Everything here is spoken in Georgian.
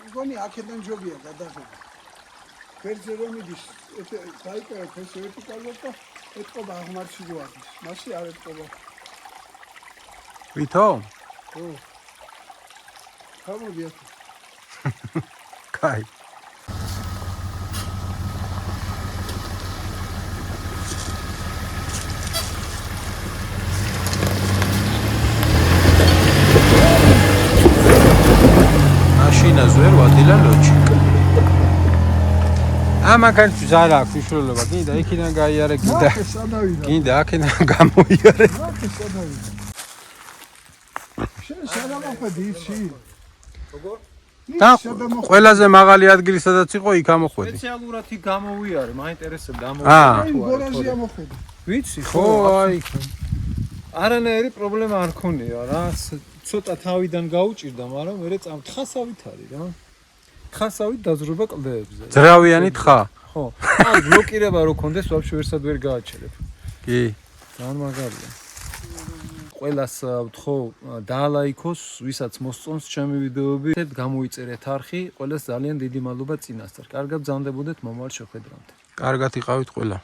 მგონი აქედან ჯობია გადაღება. ფერზე რომ მიდის, დაიკავებ ეს ვერტიკალურად და ეთყობა აღმართში რო არის. მასე არ ეთყობა. ვითო? ხო. გამოდი აქ. კაი. მაშინა ზვერ ვადილა ლოჩიკ. ამაგან ზარა აქვს უშუალობა. გინდა იქიდან გაიარე, გინდა აქედან გამოიარე. შენ სანამოხვედი იცი? როგორ? და ყველაზე მაღალი ადგილი სადაც იყო იქ ამოხვედი. სპეციალურად იქ გამოვიარე, მაინტერესებდა აი გორაზია მოხვედი. ვიცი, ხო, აი. არანაირი პრობლემა არ ქონია რა. ცოტა თავიდან გაუჭირდა, მაგრამ მერე თხასავით არის რა. თხასავით დაზრობა კლდეებზე. ძრავიანი თხა. ხო. ან ბლოკირება რო კონდეს, ვაფშე ვერსად ვერ გააჩერებ. კი. ძალიან მაგარია. ყველას ვთხოვ დაალაიქოს, ვისაც მოსწონს ჩემი ვიდეოები, გამოიწერეთ არხი, ყველას ძალიან დიდი მადლობა წინასწარ. კარგად ბრძანდებოდეთ მომავალ შეხვედრამდე. კარგად იყავით ყველა.